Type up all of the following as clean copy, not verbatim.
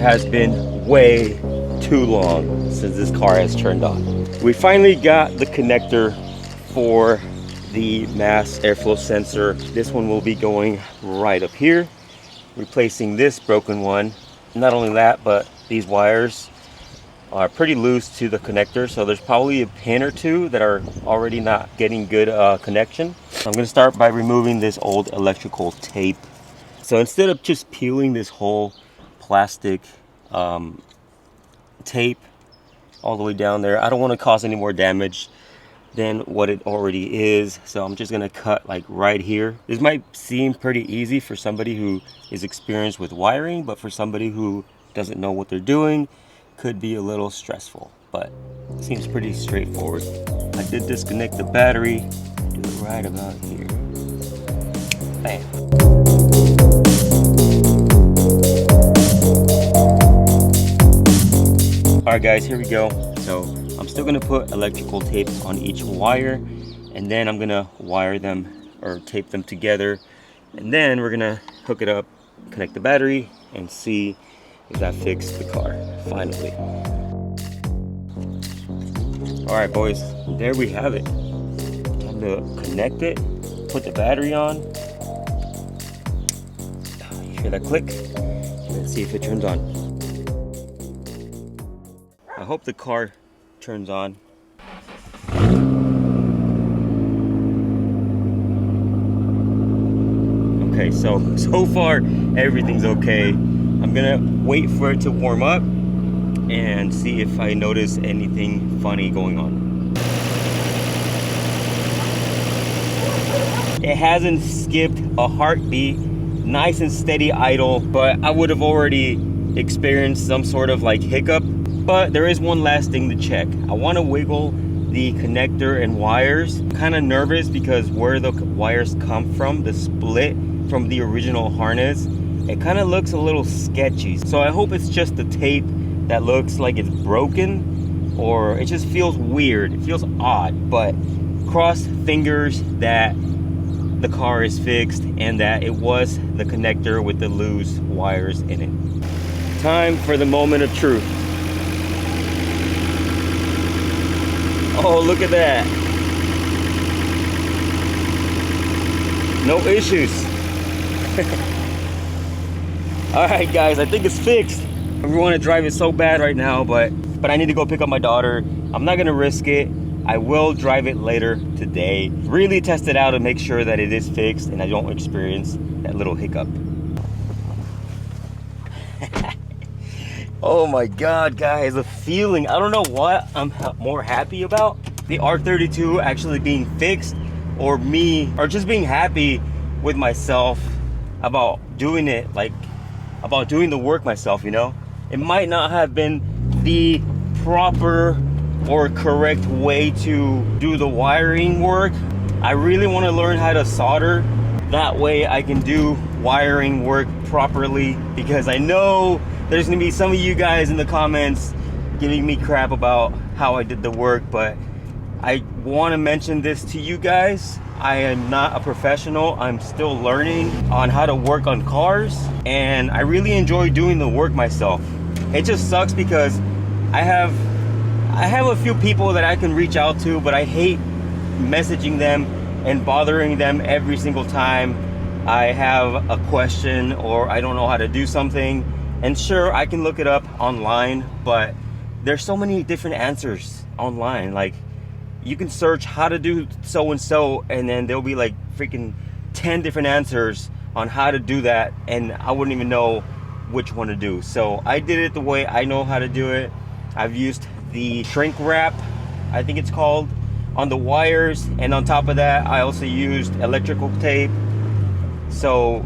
has been way too long since this car has turned on. We finally got the connector for the mass airflow sensor. This one will be going right up here, replacing this broken one. Not only that, but these wires are pretty loose to the connector, so there's probably a pin or two that are already not getting good connection. I'm going to start by removing this old electrical tape. So instead of just peeling this whole plastic tape all the way down there, I don't want to cause any more damage than what it already is. So I'm just going to cut like right here. This might seem pretty easy for somebody who is experienced with wiring, but for somebody who doesn't know what they're doing, could be a little stressful, but it seems pretty straightforward. I did disconnect the battery. Do it right about here. Bam. All right guys, here we go. So I'm still gonna put electrical tape on each wire, and then I'm gonna wire them or tape them together, and then we're gonna hook it up, connect the battery, and see if that fixed the car finally. All right boys, there we have it. Time to connect it, put the battery on. You hear that click? Let's see if it turns on. I hope the car turns on. Okay, so far everything's okay. I'm gonna wait for it to warm up and see if I notice anything funny going on. It hasn't skipped a heartbeat, nice and steady idle, but I would have already experienced some sort of like hiccup. But there is one last thing to check. I want to wiggle the connector and wires. I'm kind of nervous because where the wires come from, the split from the original harness, it kind of looks a little sketchy. So I hope it's just the tape that looks like it's broken, or it just feels weird. It feels odd, but cross fingers that the car is fixed and that it was the connector with the loose wires in it. Time for the moment of truth. Oh, look at that. No issues. All right, guys, I think it's fixed. I want to drive it so bad right now, but I need to go pick up my daughter. I'm not going to risk it. I will drive it later today. Really test it out to make sure that it is fixed and I don't experience that little hiccup. Oh my God, guys, the feeling. I don't know what I'm more happy about. The R32 actually being fixed, or me, or just being happy with myself about doing it, like about doing the work myself, you know? It might not have been the proper or correct way to do the wiring work. I really want to learn how to solder. That way I can do wiring work properly, because I know there's gonna be some of you guys in the comments giving me crap about how I did the work, but I want to mention this to you guys. I am not a professional. I'm still learning on how to work on cars, and I really enjoy doing the work myself. It just sucks because I have a few people that I can reach out to, but I hate messaging them and bothering them every single time I have a question or I don't know how to do something. And sure, I can look it up online, but there's so many different answers online. Like, you can search how to do so and so, and then there'll be like freaking 10 different answers on how to do that, and I wouldn't even know which one to do. So I did it the way I know how to do it. I've used the shrink wrap, I think it's called, on the wires, and on top of that I also used electrical tape. So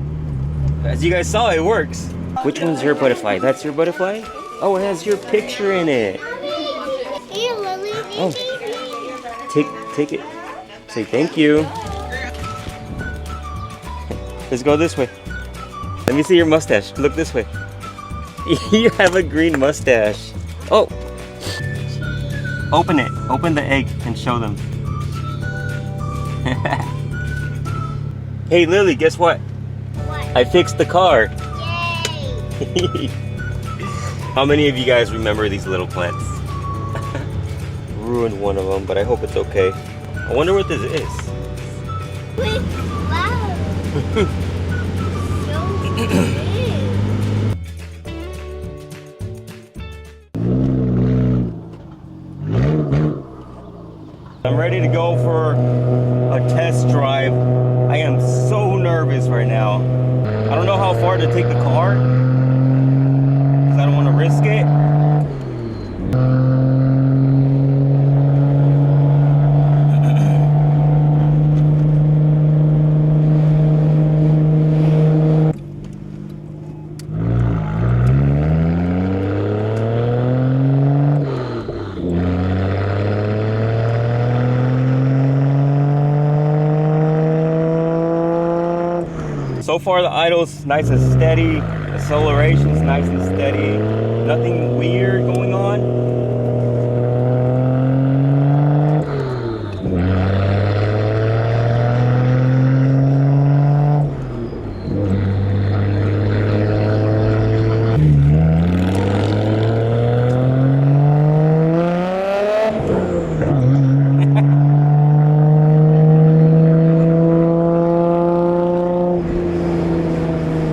as you guys saw, it works. Which one's your butterfly? That's your butterfly? Oh, it has your picture in it. Oh, take it. Say thank you. Let's go this way. Let me see your mustache. Look this way. You have a green mustache. Oh, open it. Open the egg and show them. Hey Lily, guess what? What? I fixed the car. Yay! How many of you guys remember these little plants? Ruined one of them, but I hope it's okay. I wonder what this is. Wait, wow. So big. I'm ready to go for a test drive. I am so nervous right now. I don't know how far to take the car because I don't want to risk it. So far the idle's nice and steady, acceleration's nice and steady, nothing weird going on.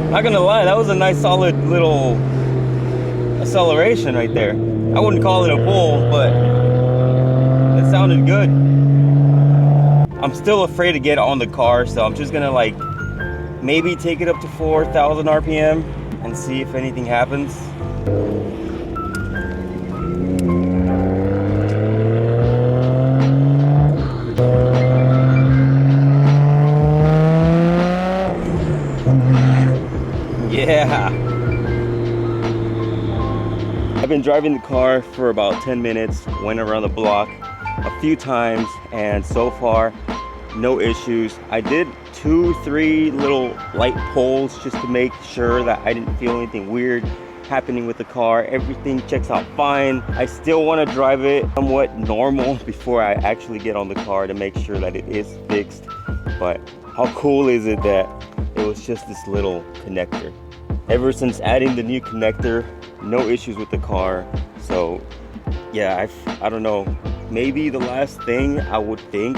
Not gonna lie, that was a nice solid little acceleration right there. I wouldn't call it a pull, but it sounded good. I'm still afraid to get on the car, so I'm just gonna like maybe take it up to 4,000 RPM and see if anything happens. Yeah. I've been driving the car for about 10 minutes, went around the block a few times, and so far, no issues. I did 2-3 little light pulls just to make sure that I didn't feel anything weird happening with the car. Everything checks out fine. I still want to drive it somewhat normal before I actually get on the car to make sure that it is fixed. But how cool is it that it was just this little connector? Ever since adding the new connector, no issues with the car. So yeah, I don't know, maybe the last thing I would think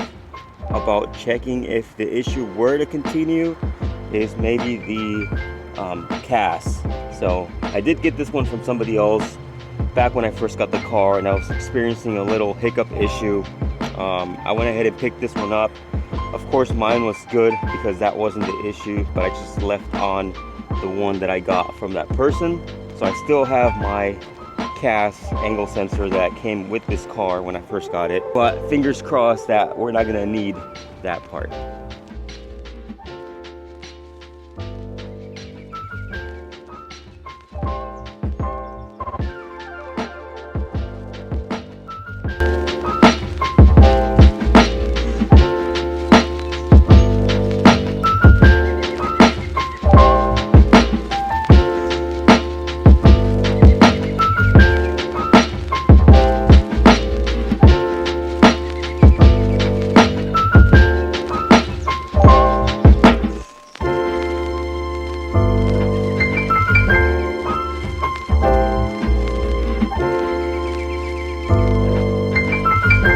about checking if the issue were to continue is maybe the CAS. So I did get this one from somebody else back when I first got the car, and I was experiencing a little hiccup issue. I went ahead and picked this one up. Of course mine was good because that wasn't the issue, but I just left on the one that I got from that person. So I still have my CAS angle sensor that came with this car when I first got it, but fingers crossed that we're not gonna need that part.